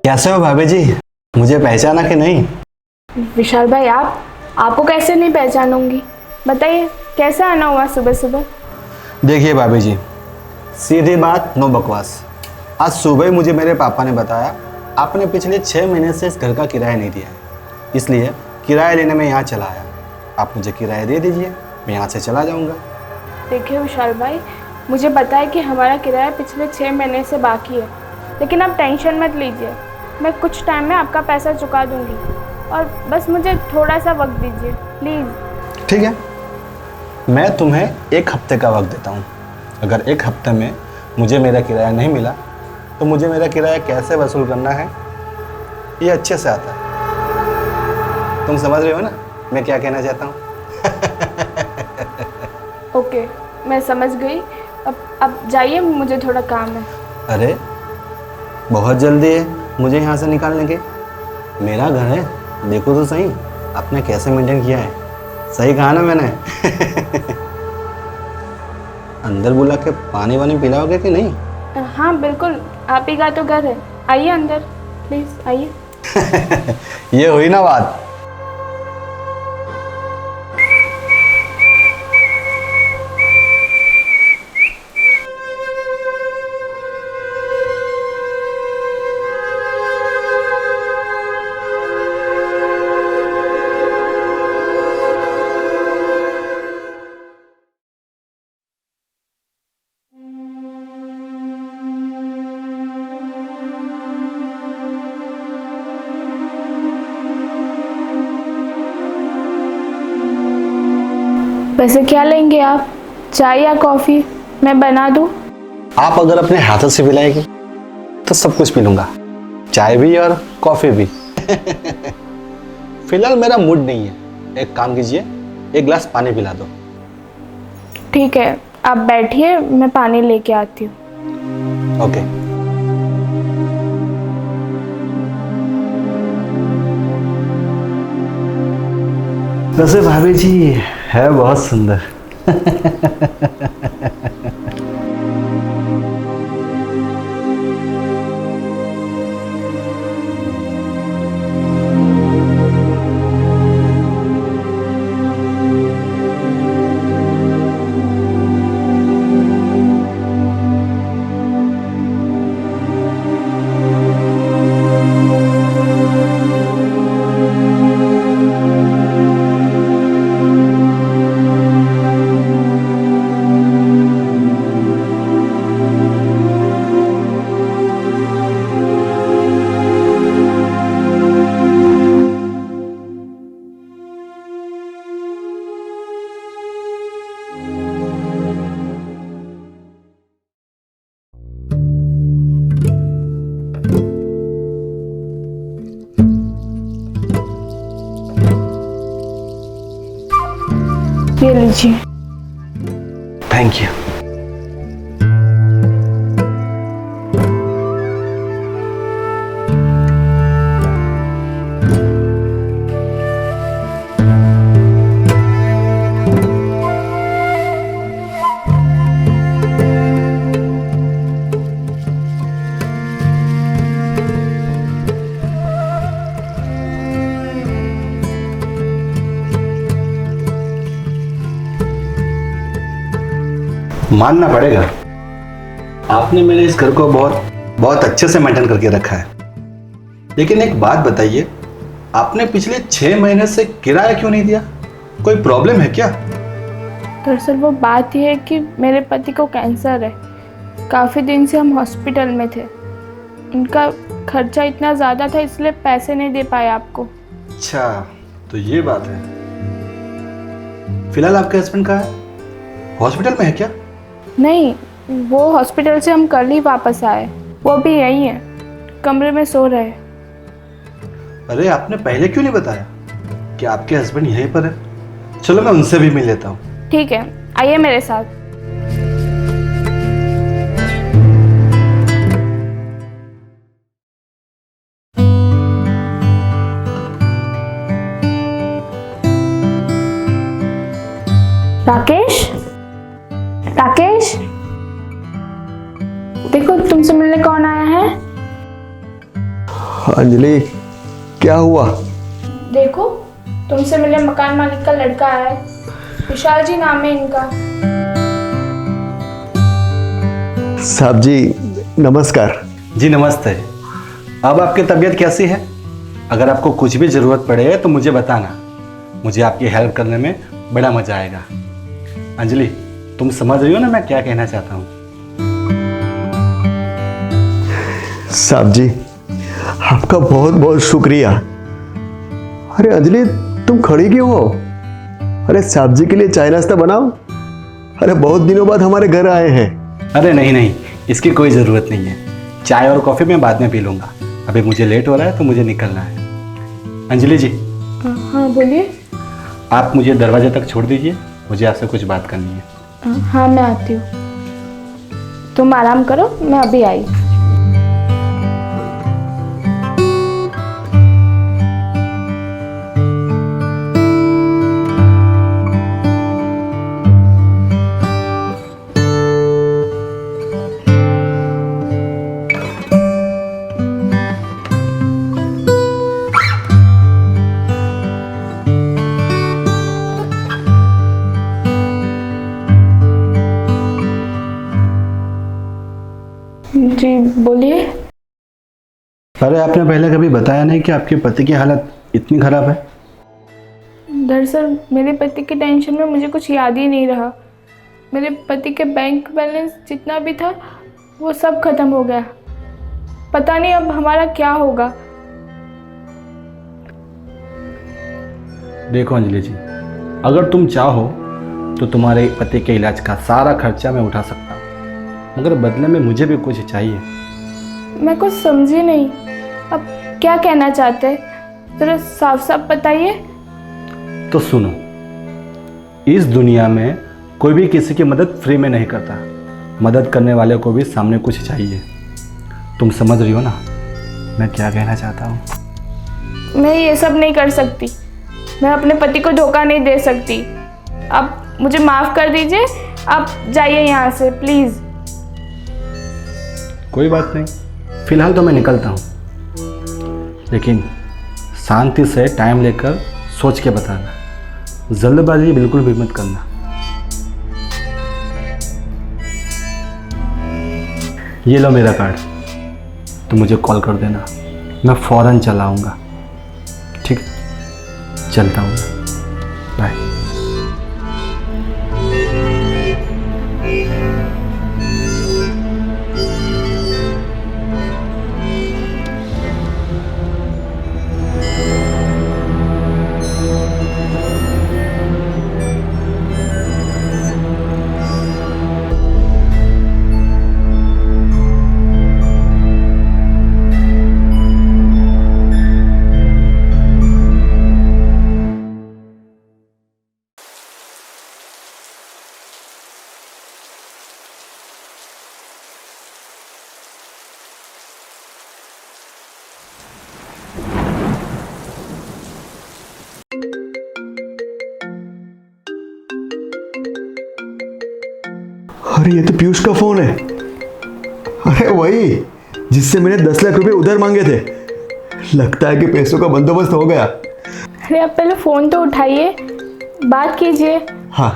कैसे हो भाभी जी, मुझे पहचाना कि नहीं? विशाल भाई, आपको कैसे नहीं पहचानूंगी? बताइए, कैसे आना हुआ सुबह सुबह? देखिए भाभी जी, सीधी बात, नो बकवास। आज सुबह ही मुझे मेरे पापा ने बताया आपने पिछले 6 महीने से इस घर का किराया नहीं दिया है, इसलिए किराया लेने में यहाँ चला आया। आप मुझे किराया दे दीजिए, मैं यहाँ से चला जाऊँगा। देखिए विशाल भाई, मुझे पता है कि हमारा किराया पिछले 6 महीने से बाकी है, लेकिन आप टेंशन मत लीजिए। मैं कुछ टाइम में आपका पैसा चुका दूंगी, और बस मुझे थोड़ा सा वक्त दीजिए प्लीज़। ठीक है, मैं तुम्हें 1 हफ्ते का वक्त देता हूँ। अगर 1 हफ्ते में मुझे मेरा किराया नहीं मिला तो मुझे मेरा किराया कैसे वसूल करना है ये अच्छे से आता है। तुम समझ रहे हो ना मैं क्या कहना चाहता हूँ? ओके, मैं समझ गई। अब जाइए, मुझे थोड़ा काम है। अरे बहुत जल्दी है मुझे यहाँ से निकालने के। मेरा घर है, देखो तो सही आपने कैसे मेंटेन किया है। सही कहा ना मैंने? अंदर बुला के पानी वानी पिलाओगे कि नहीं? हाँ बिल्कुल, आप ही का तो घर है। आइए अंदर, प्लीज़ आइए। ये हुई ना बात। वैसे क्या लेंगे आप, चाय या कॉफ़ी? मैं बना दूँ? आप अगर अपने हाथों से पिलाएगी तो सब कुछ पी लूंगा, चाय भी और कॉफी भी। फिलहाल मेरा मूड नहीं है, एक काम कीजिए, 1 गिलास पानी पिला दो। ठीक है, आप बैठिए, मैं पानी लेके आती हूँ। ओके। वैसे भाभी जी है बहुत सुंदर। ये लीजिए। Thank you. मानना पड़ेगा, आपने मेरे इस घर को बहुत अच्छे से मेंटेन करके रखा है। लेकिन एक बात बताइए, आपने पिछले 6 महीने से किराया क्यों नहीं दिया? कोई प्रॉब्लम है क्या? दरअसल वो बात यह है कि मेरे पति को कैंसर है। काफ़ी दिन से हम हॉस्पिटल में थे। उनका खर्चा इतना ज़्यादा था, इसलिए पैसे नहीं दे पाए आपको। अच्छा, तो ये बात है। फिलहाल आपके हस्बैंड कहाँ है? हॉस्पिटल में है क्या? नहीं, वो हॉस्पिटल से हम कल ही वापस आए। वो भी यहीं है, कमरे में सो रहे। अरे आपने पहले क्यों नहीं बताया कि आपके हस्बैंड यहीं पर है? चलो मैं उनसे भी मिल लेता हूँ। ठीक है, आइए मेरे साथ। राकेश, राकेश, देखो तुमसे मिलने कौन आया है। अंजलि, क्या हुआ? देखो, तुमसे मिले मकान मालिक का लड़का आया है। विशाल जी नाम है इनका। साहब जी नमस्कार। जी नमस्ते। अब आपकी तबीयत कैसी है? अगर आपको कुछ भी ज़रूरत पड़े तो मुझे बताना। मुझे आपकी हेल्प करने में बड़ा मज़ा आएगा। अंजलि, तुम समझ रही हो ना मैं क्या कहना चाहता हूँ? साहब जी आपका बहुत बहुत शुक्रिया। अरे अंजलि, तुम खड़ी क्यों हो? अरे साहब जी के लिए चाय नाश्ता बनाओ। अरे बहुत दिनों बाद हमारे घर आए हैं। अरे नहीं नहीं, इसकी कोई ज़रूरत नहीं है। चाय और कॉफ़ी मैं बाद में पी लूँगा। अभी मुझे लेट हो रहा है तो मुझे निकलना है। अंजलि जी। हाँ बोलिए। आप मुझे दरवाजे तक छोड़ दीजिए, मुझे आपसे कुछ बात करनी है। हाँ मैं आती हूँ। तुम आराम करो, मैं अभी आई। जी बोलिए। अरे आपने पहले कभी बताया नहीं कि आपके पति की हालत इतनी ख़राब है। दरअसल मेरे पति की टेंशन में मुझे कुछ याद ही नहीं रहा। मेरे पति के बैंक बैलेंस जितना भी था वो सब खत्म हो गया। पता नहीं अब हमारा क्या होगा। देखो अंजलि जी, अगर तुम चाहो तो तुम्हारे पति के इलाज का सारा खर्चा मैं उठा सकता हूँ, मगर बदले में मुझे भी कुछ चाहिए। मैं कुछ समझी नहीं। अब क्या कहना चाहते हैं, जरा साफ साफ बताइए। तो सुनो, इस दुनिया में कोई भी किसी की मदद फ्री में नहीं करता। मदद करने वाले को भी सामने कुछ चाहिए। तुम समझ रही हो ना मैं क्या कहना चाहता हूँ? मैं ये सब नहीं कर सकती। मैं अपने पति को धोखा नहीं दे सकती। आप मुझे माफ़ कर दीजिए। आप जाइए यहाँ से प्लीज़। कोई बात नहीं, फिलहाल तो मैं निकलता हूँ, लेकिन शांति से टाइम लेकर सोच के बताना। जल्दबाजी बिल्कुल भी मत करना। ये लो मेरा कार्ड, तो मुझे कॉल कर देना, मैं फ़ौरन चला आऊँगा। ठीक, चलता हूँ, बाय। अरे ये तो पीयूष का फोन है। अरे वही जिससे मैंने 10 लाख रुपए उधार मांगे थे। लगता है कि पैसों का बंदोबस्त हो गया। अरे आप पहले फ़ोन तो उठाइए, बात कीजिए। हाँ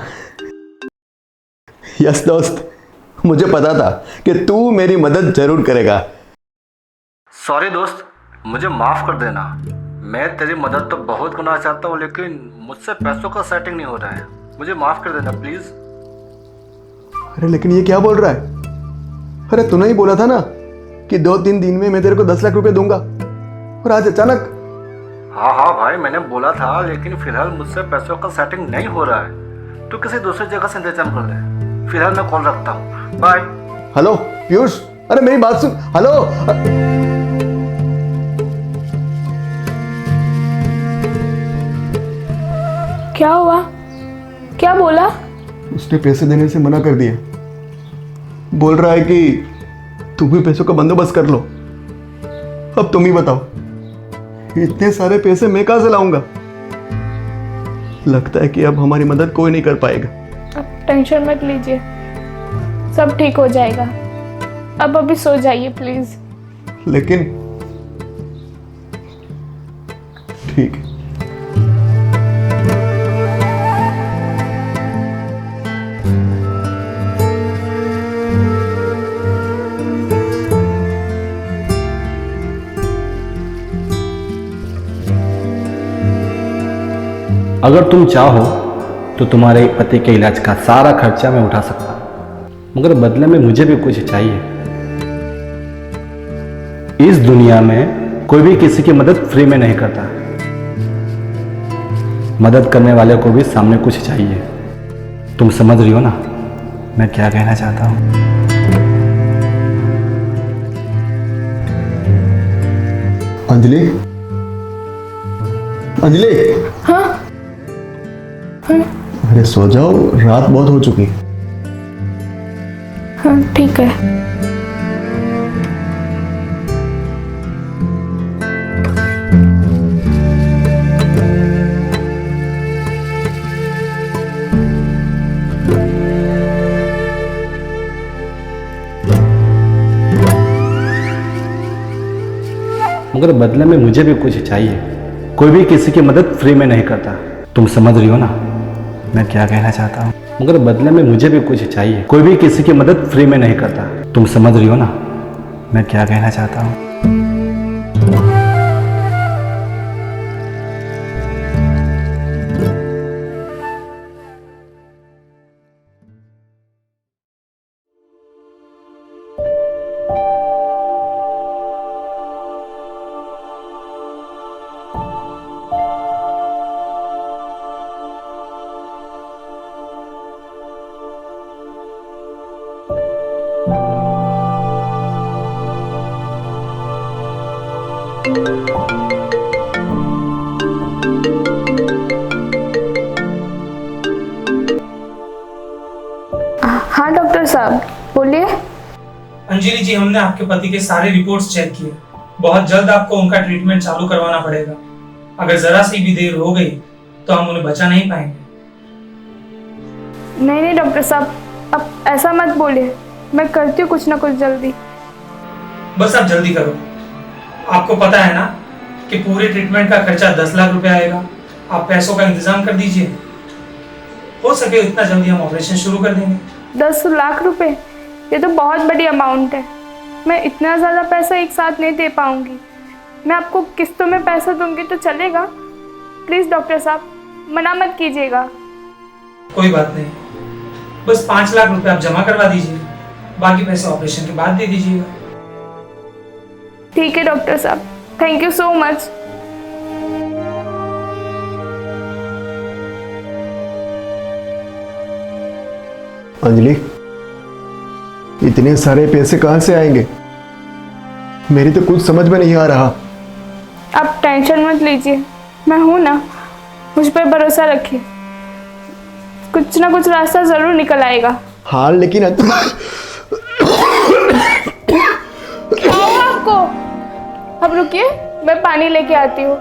यस दोस्त, मुझे पता था कि तू मेरी मदद जरूर करेगा। सॉरी दोस्त, मुझे माफ़ कर देना। मैं तेरी मदद तो बहुत करना चाहता हूँ, लेकिन मुझसे पैसों का सेटिंग नहीं हो रहा है। मुझे माफ़ कर देना प्लीज़। अरे लेकिन ये क्या बोल रहा है? अरे तूने ही बोला था ना कि 2-3 दिन में मैं तेरे को 10 लाख रुपए दूंगा, और आज अचानक। हाँ हाँ भाई, मैंने बोला था, लेकिन फिलहाल मुझसे पैसों का सेटिंग नहीं हो रहा है। तो किसी दूसरी जगह से इंतजाम कर ले। फिलहाल मैं कॉल रखता हूँ, बाय। हेलो पीयूष, अरे मेरी बात सुन। हेलो क्या हुआ? क्या बोला? उसने पैसे देने से मना कर दिया। बोल रहा है कि तुम भी पैसों का बंदोबस्त कर लो। अब तुम ही बताओ, इतने सारे पैसे मैं कहां से लाऊंगा? लगता है कि अब हमारी मदद कोई नहीं कर पाएगा। आप टेंशन मत लीजिए, सब ठीक हो जाएगा। अब अभी सो जाइए प्लीज। ठीक है। अगर तुम चाहो तो तुम्हारे पति के इलाज का सारा खर्चा मैं उठा सकता हूं, मगर बदले में मुझे भी कुछ चाहिए। इस दुनिया में कोई भी किसी की मदद फ्री में नहीं करता। मदद करने वाले को भी सामने कुछ चाहिए। तुम समझ रही हो ना मैं क्या कहना चाहता हूं? अंजलि, अंजलि। हाँ अरे सो जाओ, रात बहुत हो चुकी है। हाँ ठीक है। मगर बदले में मुझे भी कुछ चाहिए। कोई भी किसी की मदद फ्री में नहीं करता। तुम समझ रही हो ना मैं क्या कहना चाहता हूँ? मगर बदले में मुझे भी कुछ चाहिए। कोई भी किसी की मदद फ्री में नहीं करता। तुम समझ रही हो ना मैं क्या कहना चाहता हूँ? हाँ डॉक्टर साहब बोलिए। अंजलि जी, हमने आपके पति के सारे रिपोर्ट्स चेक किए। बहुत जल्द आपको उनका ट्रीटमेंट चालू करवाना पड़ेगा। अगर जरा सी भी देर हो गई तो हम उन्हें बचा नहीं पाएंगे। नहीं नहीं डॉक्टर साहब, अब ऐसा मत बोलिए। मैं करती हूँ कुछ ना कुछ जल्दी। बस आप जल्दी करो। आपको पता है ना कि पूरे ट्रीटमेंट का खर्चा 10 लाख रुपए आएगा। आप पैसों का इंतजाम कर दीजिए। हो सके उतना जल्दी हम ऑपरेशन शुरू कर देंगे। 10 लाख रुपए, ये तो बहुत बड़ी अमाउंट है। मैं इतना ज़्यादा पैसा एक साथ नहीं दे पाऊंगी। मैं आपको किस्तों में पैसा दूंगी तो चलेगा? प्लीज़ डॉक्टर साहब मना मत कीजिएगा। कोई बात नहीं, बस 5 लाख रुपए आप जमा करवा दीजिए। बाकी पैसे ऑपरेशन के बाद दे दीजिएगा। ठीक है डॉक्टर साहब, thank you so much. Anjali, इतने सारे पैसे कहां से आएंगे? मेरी तो कुछ समझ में नहीं आ रहा। आप टेंशन मत लीजिए, मैं हूं ना, मुझ पर भरोसा रखिए। कुछ ना कुछ रास्ता जरूर निकल आएगा। हाँ लेकिन क्या हुआ आपको? अब रुकिए, मैं पानी लेके आती हूँ।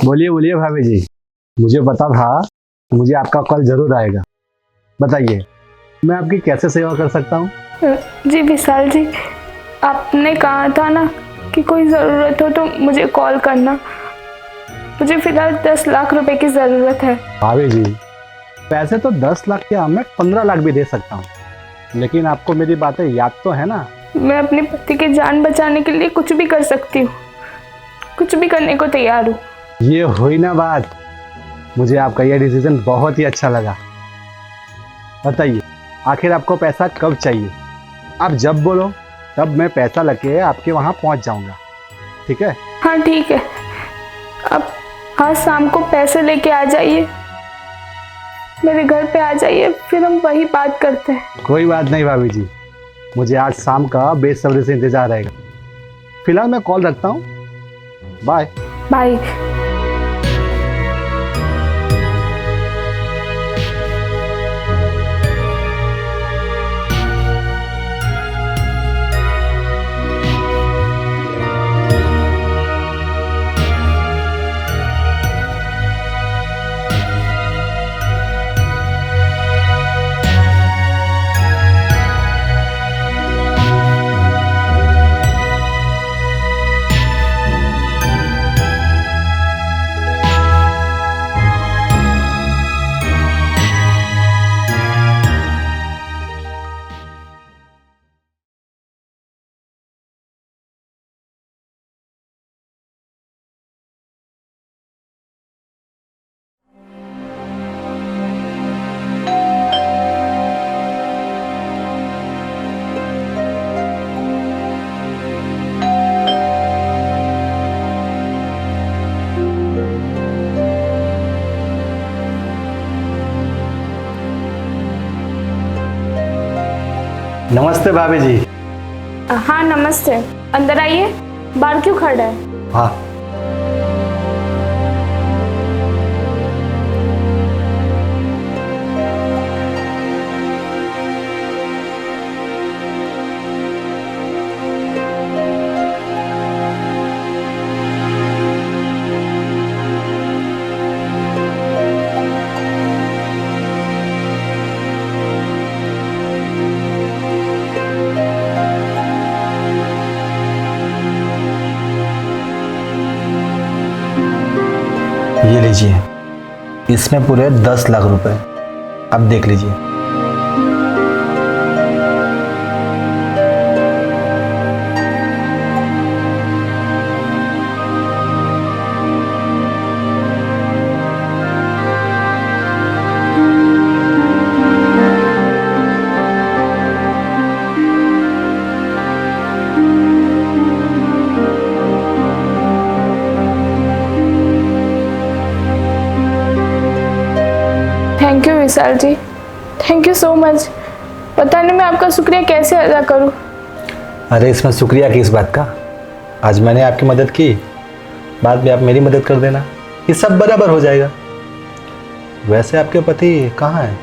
बोलिए बोलिए भाभी जी, मुझे पता था कि मुझे आपका कॉल जरूर आएगा। बताइए, मैं आपकी कैसे सेवा कर सकता हूँ? जी विशाल जी, आपने कहा था ना कि कोई ज़रूरत हो तो मुझे कॉल करना। मुझे फ़िलहाल 10 लाख रुपए की ज़रूरत है। भाभी जी, पैसे तो 10 लाख क्या, मैं 15 लाख भी दे सकता हूँ, लेकिन आपको मेरी बातें याद तो है ना? मैं अपने पति की जान बचाने के लिए कुछ भी कर सकती हूँ, कुछ भी करने को तैयार हूँ। ये हुई ना बात। मुझे आपका यह डिसीजन बहुत ही अच्छा लगा। बताइए, आखिर आपको पैसा कब चाहिए? आप जब बोलो तब मैं पैसा लेके आपके वहाँ पहुँच जाऊँगा, ठीक है? हाँ ठीक है, आप आज शाम को पैसे लेके आ जाइए, मेरे घर पे आ जाइए, फिर हम वही बात करते हैं। कोई बात नहीं भाभी जी, मुझे आज शाम का बेसब्री से इंतजार रहेगा। फिलहाल मैं कॉल रखता हूँ, बाय। बाय। नमस्ते भाभी जी। हाँ नमस्ते, अंदर आइए। बाहर क्यों खड़ा है? हाँ, ये लीजिए, इसमें पूरे 10 लाख रुपए। अब देख लीजिए। Thank you Vishal ji, thank you so much. पता नहीं मैं आपका शुक्रिया कैसे अदा करूं। अरे इसमें शुक्रिया किस बात का? आज मैंने आपकी मदद की, बाद में आप मेरी मदद कर देना, ये सब बराबर हो जाएगा। वैसे आपके पति कहाँ हैं?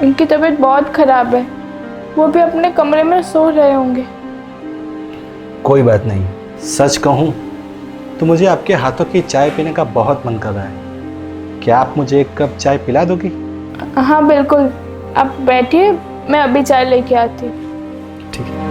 उनकी तबीयत बहुत खराब है, वो भी अपने कमरे में सो रहे होंगे। कोई बात नहीं, सच कहूँ तो मुझे आपके हाथों की चाय पीने का बहुत मन कर रहा है। क्या आप मुझे एक कप चाय पिला दोगी? हाँ बिल्कुल, आप बैठिए, मैं अभी चाय लेके आती हूँ। ठीक है।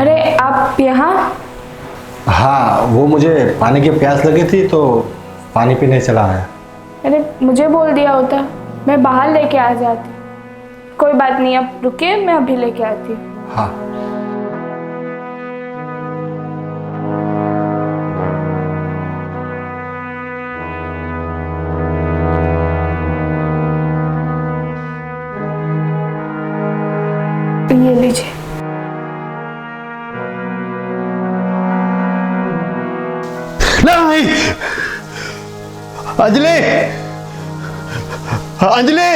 अरे आप यहाँ? हाँ, वो मुझे पानी की प्यास लगी थी तो पानी पीने चला आया। अरे मुझे बोल दिया होता, मैं बाहर लेके आ जाती। कोई बात नहीं, अब रुकिए, मैं अभी लेके आती हूँ। हाँ। ये लीजिए। नहीं, अंजलि, अंजलि,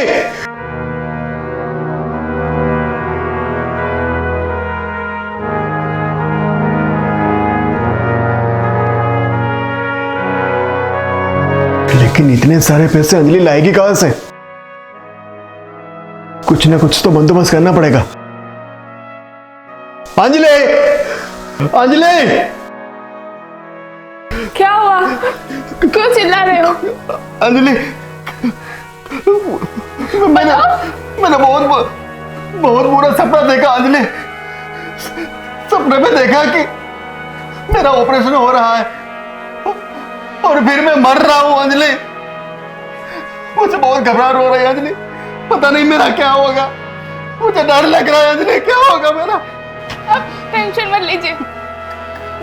लेकिन इतने सारे पैसे अंजलि लाएगी कहां से? कुछ ना कुछ तो बंदोबस्त करना पड़ेगा। अंजलि, अंजलि, क्या हुआ? क्यों चिल्ला रहे हो? अंजलि, मैंने बहुत बुरा सपना देखा अंजलि। सपने में देखा कि मेरा ऑपरेशन हो रहा है और फिर मैं मर रहा हूं अंजलि। मुझे बहुत घबराहट हो रही है अंजलि, पता नहीं मेरा क्या होगा। मुझे डर लग रहा है अंजलि, क्या होगा मेरा। आप टेंशन मत लीजिए,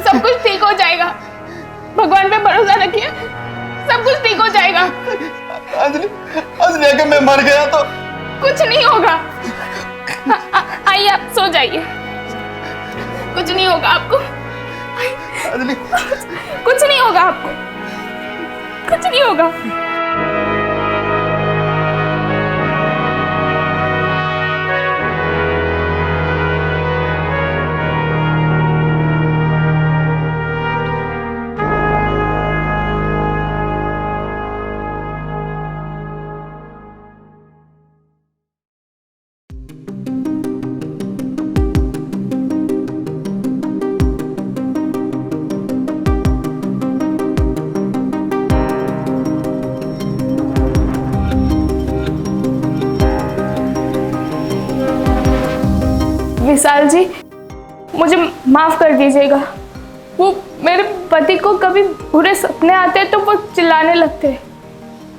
सब कुछ ठीक हो जाएगा। भगवान पे भरोसा रखिए, सब कुछ ठीक हो जाएगा। अंजलि, अंजलि अगर मैं मर गया तो? कुछ नहीं होगा। आइए, आप सो जाइए, कुछ नहीं होगा आपको। अंजलि, कुछ नहीं होगा आपको, कुछ नहीं होगा। विशाल जी, मुझे माफ कर दीजिएगा। वो मेरे पति को कभी बुरे सपने आते तो वो चिल्लाने लगते हैं।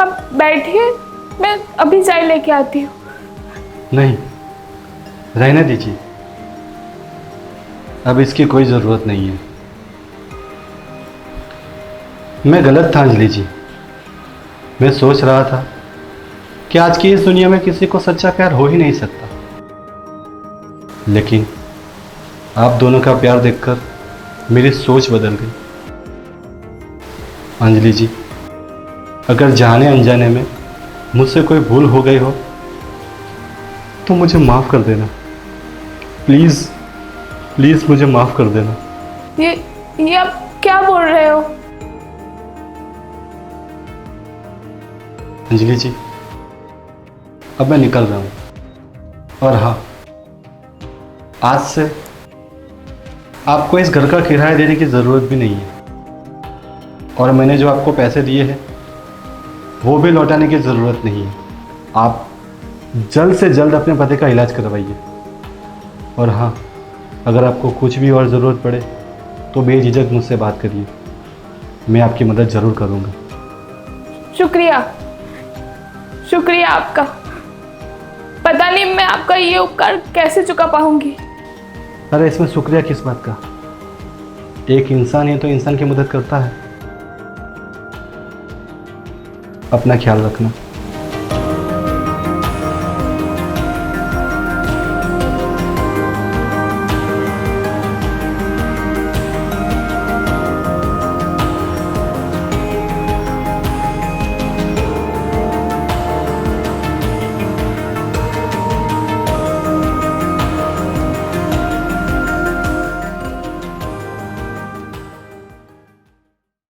अब बैठिए, मैं अभी चाय लेके आती हूँ। नहीं, रहने दीजिए, अब इसकी कोई ज़रूरत नहीं है। मैं गलत था अंजलि जी। मैं सोच रहा था कि आज की इस दुनिया में किसी को सच्चा प्यार हो ही नहीं सकता, लेकिन आप दोनों का प्यार देखकर मेरी सोच बदल गई। अंजलि जी, अगर जाने अनजाने में मुझसे कोई भूल हो गई हो तो मुझे माफ़ कर देना। प्लीज़ प्लीज़ मुझे माफ़ कर देना। ये आप क्या बोल रहे हो? अंजलि जी, अब मैं निकल रहा हूँ, और हाँ, आज से आपको इस घर का किराया देने की ज़रूरत भी नहीं है, और मैंने जो आपको पैसे दिए हैं वो भी लौटाने की ज़रूरत नहीं है। आप जल्द से जल्द अपने पति का इलाज करवाइए, और हाँ, अगर आपको कुछ भी और ज़रूरत पड़े तो बेझिझक मुझसे बात करिए, मैं आपकी मदद ज़रूर करूँगा। शुक्रिया, शुक्रिया आपका। पता नहीं मैं आपका ये उपकार कैसे चुका पाऊंगी। अरे इसमें शुक्रिया किस बात का? एक इंसान है तो इंसान की मदद करता है। अपना ख्याल रखना।